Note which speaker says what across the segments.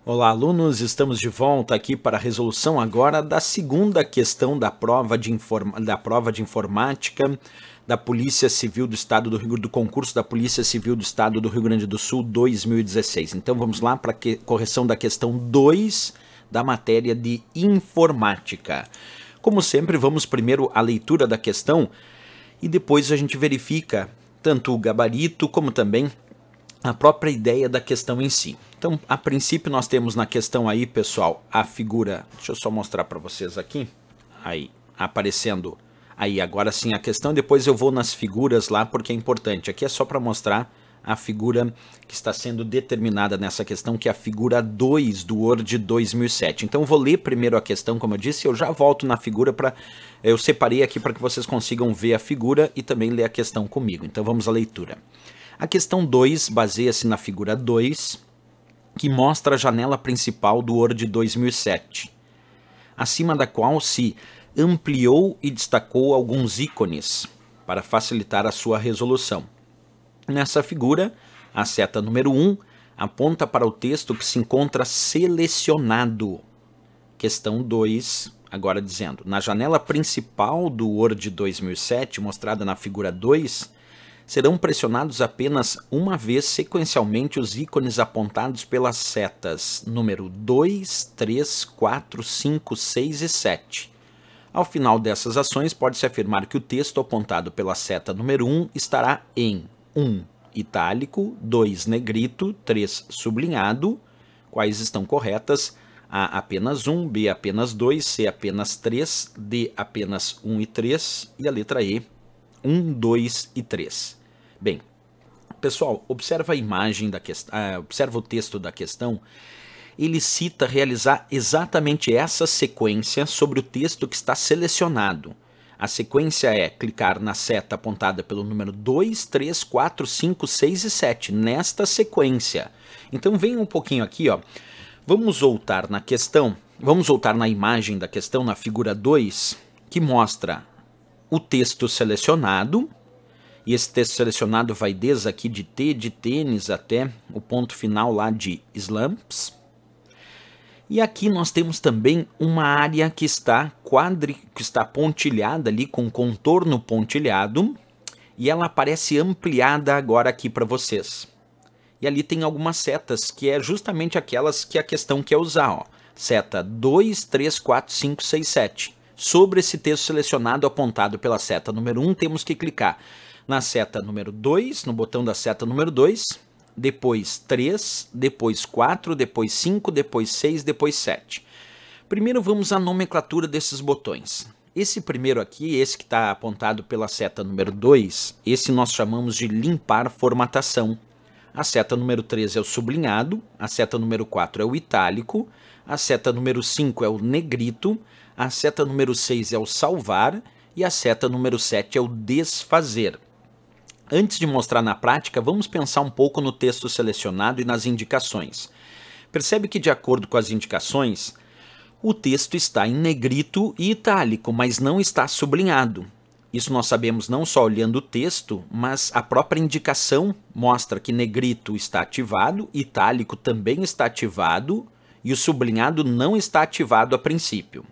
Speaker 1: Olá, alunos! Estamos de volta aqui para a resolução agora da segunda questão da prova de informática da Polícia Civil do Estado do Rio Grande do concurso da Polícia Civil do Estado do Rio Grande do Sul 2016. Então vamos lá para a correção da questão 2 da matéria de informática. Como sempre, vamos primeiro à leitura da questão e depois a gente verifica tanto o gabarito como também a própria ideia da questão em si. Então, a princípio, nós temos na questão aí, pessoal, a figura... Deixa eu só mostrar para vocês aqui. Aí, aparecendo aí agora sim a questão. Depois eu vou nas figuras lá, porque é importante. Aqui é só para mostrar a figura que está sendo determinada nessa questão, que é a figura 2 do Word 2007. Então, eu vou ler primeiro a questão, como eu disse, eu já volto na figura para... Eu separei aqui para que vocês consigam ver a figura e também ler a questão comigo. Então, vamos à leitura. A questão 2 baseia-se na figura 2, que mostra a janela principal do Word 2007, acima da qual se ampliou e destacou alguns ícones para facilitar a sua resolução. Nessa figura, a seta número 1 aponta para o texto que se encontra selecionado. Questão 2, agora dizendo, na janela principal do Word 2007, mostrada na figura 2, serão pressionados apenas uma vez sequencialmente os ícones apontados pelas setas número 2, 3, 4, 5, 6 e 7. Ao final dessas ações, pode-se afirmar que o texto apontado pela seta número 1 estará em 1. Itálico, 2. Negrito, 3. Sublinhado, quais estão corretas, A apenas 1, B apenas 2, C apenas 3, D apenas 1 e 3 e a letra E, 1, 2 e 3. Bem, pessoal, observa a imagem da questão, observa o texto da questão. Ele cita realizar exatamente essa sequência sobre o texto que está selecionado. A sequência é clicar na seta apontada pelo número 2, 3, 4, 5, 6 e 7, nesta sequência. Então vem um pouquinho aqui, ó. Vamos voltar na questão, vamos voltar na imagem da questão, na figura 2, que mostra o texto selecionado. E esse texto selecionado vai desde aqui de T, de tênis, até o ponto final lá de slumps. E aqui nós temos também uma área que está pontilhada ali, com contorno pontilhado. E ela aparece ampliada agora aqui para vocês. E ali tem algumas setas, que é justamente aquelas que a questão quer usar. Ó. Seta 2, 3, 4, 5, 6, 7. Sobre esse texto selecionado apontado pela seta número 1, temos que clicar na seta número 2, no botão da seta número 2, depois 3, depois 4, depois 5, depois 6, depois 7. Primeiro vamos à nomenclatura desses botões. Esse primeiro aqui, esse que está apontado pela seta número 2, esse nós chamamos de limpar formatação. A seta número 3 é o sublinhado, a seta número 4 é o itálico, a seta número 5 é o negrito, a seta número 6 é o salvar e a seta número 7 é o desfazer. Antes de mostrar na prática, vamos pensar um pouco no texto selecionado e nas indicações. Percebe que, de acordo com as indicações, o texto está em negrito e itálico, mas não está sublinhado. Isso nós sabemos não só olhando o texto, mas a própria indicação mostra que negrito está ativado, itálico também está ativado e o sublinhado não está ativado a princípio.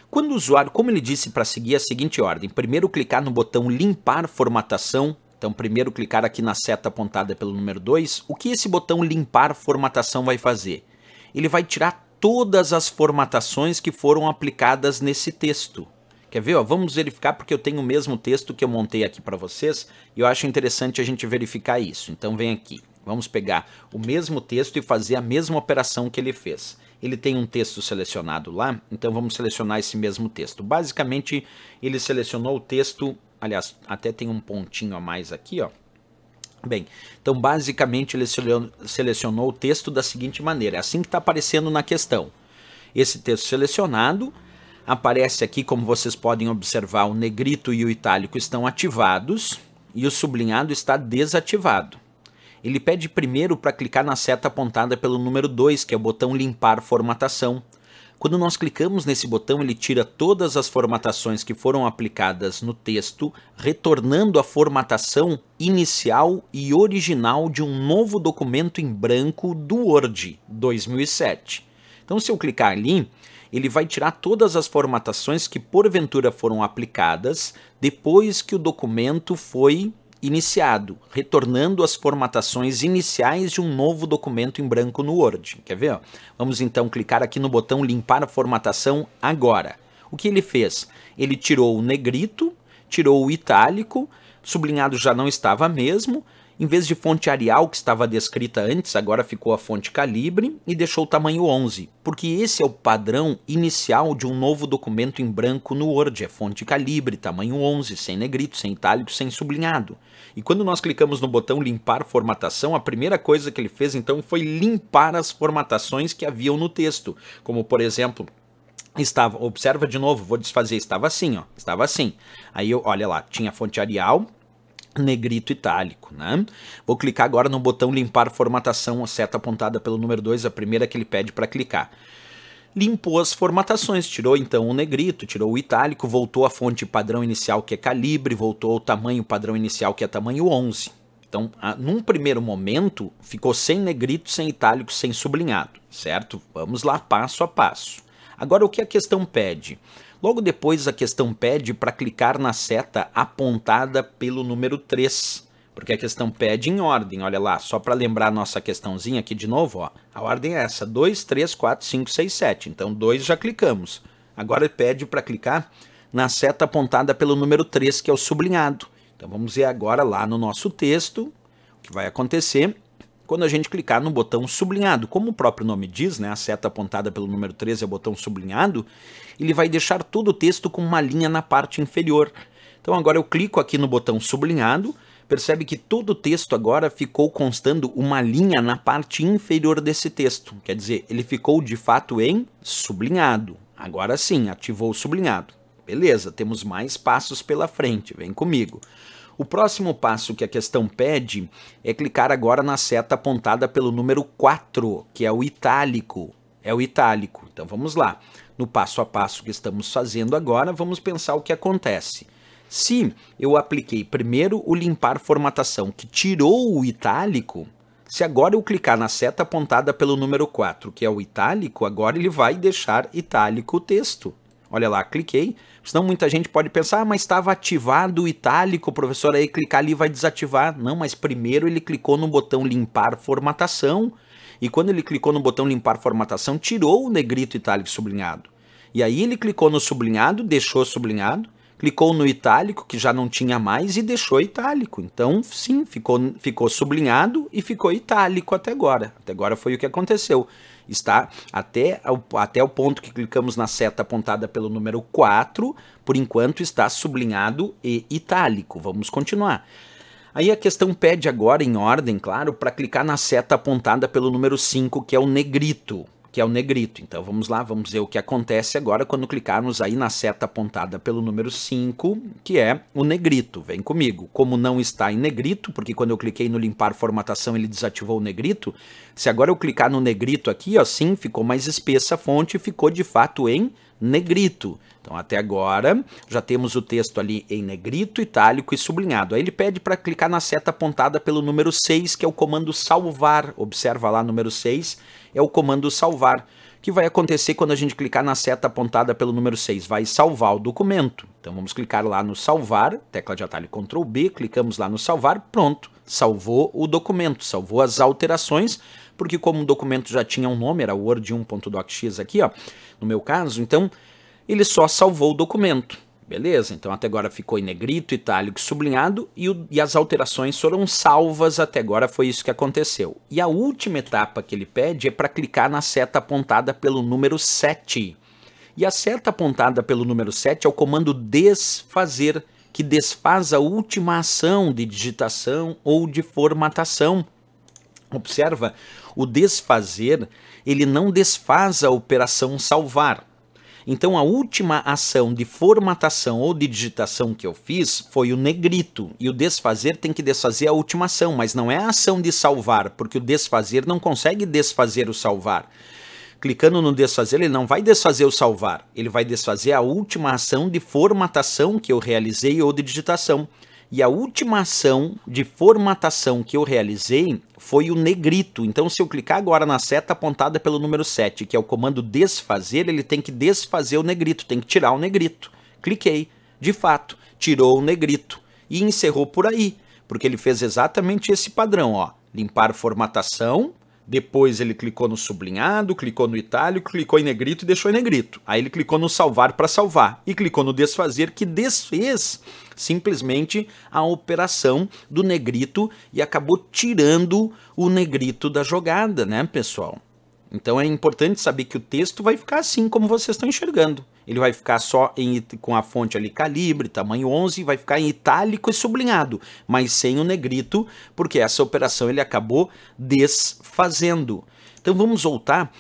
Speaker 1: Quando o usuário, como ele disse para seguir a seguinte ordem, primeiro clicar no botão limpar formatação. Então, primeiro clicar aqui na seta apontada pelo número 2, o que esse botão limpar formatação vai fazer? Ele vai tirar todas as formatações que foram aplicadas nesse texto. Quer ver? Ó, vamos verificar porque eu tenho o mesmo texto que eu montei aqui para vocês e eu acho interessante a gente verificar isso. Então, vem aqui. Vamos pegar o mesmo texto e fazer a mesma operação que ele fez. Ele tem um texto selecionado lá, então vamos selecionar esse mesmo texto. Basicamente, ele selecionou o texto... Aliás, até tem um pontinho a mais aqui, ó. Bem, então basicamente ele selecionou o texto da seguinte maneira. É assim que está aparecendo na questão. Esse texto selecionado aparece aqui, como vocês podem observar, o negrito e o itálico estão ativados e o sublinhado está desativado. Ele pede primeiro para clicar na seta apontada pelo número 2, que é o botão limpar formatação. Quando nós clicamos nesse botão, ele tira todas as formatações que foram aplicadas no texto, retornando a formatação inicial e original de um novo documento em branco do Word 2007. Então, se eu clicar ali, ele vai tirar todas as formatações que porventura foram aplicadas depois que o documento foi iniciado, retornando as formatações iniciais de um novo documento em branco no Word. Quer ver? Vamos então clicar aqui no botão limpar a formatação agora. O que ele fez? Ele tirou o negrito, tirou o itálico, sublinhado já não estava mesmo, em vez de fonte Arial, que estava descrita antes, agora ficou a fonte Calibre e deixou o tamanho 11, porque esse é o padrão inicial de um novo documento em branco no Word, é fonte Calibre, tamanho 11, sem negrito, sem itálico, sem sublinhado. E quando nós clicamos no botão limpar formatação, a primeira coisa que ele fez então foi limpar as formatações que haviam no texto, como por exemplo, estava, observa de novo, vou desfazer, estava assim, ó, estava assim. Aí olha lá, tinha fonte Arial, negrito itálico, né? Vou clicar agora no botão limpar formatação, a seta apontada pelo número 2, a primeira que ele pede para clicar. Limpou as formatações, tirou então o negrito, tirou o itálico, voltou à fonte padrão inicial que é calibre, voltou ao tamanho padrão inicial que é tamanho 11. Então, num primeiro momento, ficou sem negrito, sem itálico, sem sublinhado, certo? Vamos lá, passo a passo. Agora, o que a questão pede? Logo depois a questão pede para clicar na seta apontada pelo número 3, porque a questão pede em ordem, olha lá, só para lembrar a nossa questãozinha aqui de novo, ó, a ordem é essa, 2, 3, 4, 5, 6, 7, então 2 já clicamos. Agora ele pede para clicar na seta apontada pelo número 3, que é o sublinhado. Então vamos ver agora lá no nosso texto o que vai acontecer quando a gente clicar no botão sublinhado. Como o próprio nome diz, né, a seta apontada pelo número 13 é o botão sublinhado, ele vai deixar todo o texto com uma linha na parte inferior. Então agora eu clico aqui no botão sublinhado, percebe que todo o texto agora ficou constando uma linha na parte inferior desse texto. Quer dizer, ele ficou de fato em sublinhado. Agora sim, ativou o sublinhado. Beleza, temos mais passos pela frente, vem comigo. O próximo passo que a questão pede é clicar agora na seta apontada pelo número 4, que é o itálico. É o itálico. Então vamos lá. No passo a passo que estamos fazendo agora, vamos pensar o que acontece. Se eu apliquei primeiro o limpar formatação, que tirou o itálico, se agora eu clicar na seta apontada pelo número 4, que é o itálico, agora ele vai deixar itálico o texto. Olha lá, cliquei. Senão muita gente pode pensar, mas estava ativado o itálico, professor, aí clicar ali vai desativar. Não, mas primeiro ele clicou no botão limpar formatação, e quando ele clicou no botão limpar formatação, tirou o negrito itálico sublinhado. E aí ele clicou no sublinhado, deixou sublinhado, clicou no itálico, que já não tinha mais, e deixou itálico. Então, sim, ficou sublinhado e ficou itálico até agora. Até agora foi o que aconteceu. Está até o ponto que clicamos na seta apontada pelo número 4, por enquanto está sublinhado e itálico. Vamos continuar. Aí a questão pede agora, em ordem, claro, para clicar na seta apontada pelo número 5, que é o negrito. Então vamos lá, vamos ver o que acontece agora quando clicarmos aí na seta apontada pelo número 5, que é o negrito. Vem comigo. Como não está em negrito, porque quando eu cliquei no limpar formatação ele desativou o negrito, se agora eu clicar no negrito aqui, ó, sim, ficou mais espessa a fonte e ficou de fato em negrito. Então até agora já temos o texto ali em negrito, itálico e sublinhado. Aí ele pede para clicar na seta apontada pelo número 6, que é o comando salvar. Observa lá, número 6 é o comando salvar. O que vai acontecer quando a gente clicar na seta apontada pelo número 6? Vai salvar o documento. Então vamos clicar lá no salvar, tecla de atalho Ctrl B, clicamos lá no salvar, pronto. Salvou o documento, salvou as alterações, porque como o documento já tinha um nome, era Word 1.docx aqui, ó, no meu caso, então ele só salvou o documento. Beleza? Então até agora ficou em negrito, itálico, sublinhado e as alterações foram salvas até agora, foi isso que aconteceu. E a última etapa que ele pede é para clicar na seta apontada pelo número 7. E a seta apontada pelo número 7 é o comando desfazer, que desfaz a última ação de digitação ou de formatação. Observa, o desfazer, ele não desfaz a operação salvar. Então a última ação de formatação ou de digitação que eu fiz foi o negrito, e o desfazer tem que desfazer a última ação, mas não é a ação de salvar, porque o desfazer não consegue desfazer o salvar. Clicando no desfazer, ele não vai desfazer o salvar, ele vai desfazer a última ação de formatação que eu realizei ou de digitação. E a última ação de formatação que eu realizei foi o negrito. Então, se eu clicar agora na seta apontada pelo número 7, que é o comando desfazer, ele tem que desfazer o negrito, tem que tirar o negrito. Cliquei, de fato, tirou o negrito e encerrou por aí, porque ele fez exatamente esse padrão, ó, limpar formatação. Depois ele clicou no sublinhado, clicou no itálico, clicou em negrito e deixou em negrito. Aí ele clicou no salvar para salvar e clicou no desfazer, que desfez simplesmente a operação do negrito e acabou tirando o negrito da jogada, né, pessoal? Então é importante saber que o texto vai ficar assim como vocês estão enxergando. Ele vai ficar só com a fonte ali calibre, tamanho 11, vai ficar em itálico e sublinhado, mas sem o negrito, porque essa operação ele acabou desfazendo. Então vamos voltar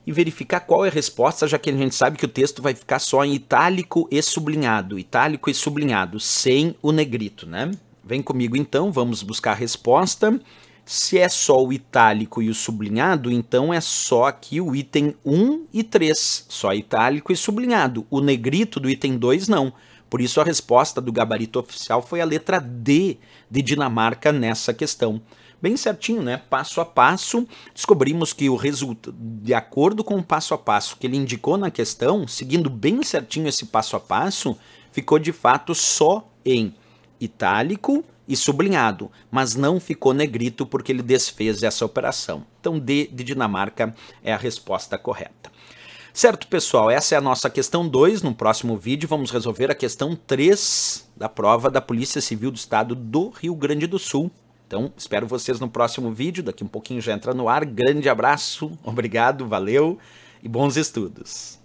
Speaker 1: e verificar qual é a resposta, já que a gente sabe que o texto vai ficar só em itálico e sublinhado, sem o negrito, né? Vem comigo então, vamos buscar a resposta. Se é só o itálico e o sublinhado, então é só aqui o item 1 e 3, só itálico e sublinhado. O negrito do item 2 não. Por isso a resposta do gabarito oficial foi a letra D de Dinamarca nessa questão. Bem certinho, né? Passo a passo, descobrimos que o resultado, de acordo com o passo a passo que ele indicou na questão, seguindo bem certinho esse passo a passo, ficou de fato só em itálico e sublinhado, mas não ficou negrito porque ele desfez essa operação. Então D de Dinamarca é a resposta correta. Certo, pessoal? Essa é a nossa questão 2. No próximo vídeo vamos resolver a questão 3 da prova da Polícia Civil do Estado do Rio Grande do Sul. Então, espero vocês no próximo vídeo. Daqui um pouquinho já entra no ar. Grande abraço, obrigado, valeu e bons estudos.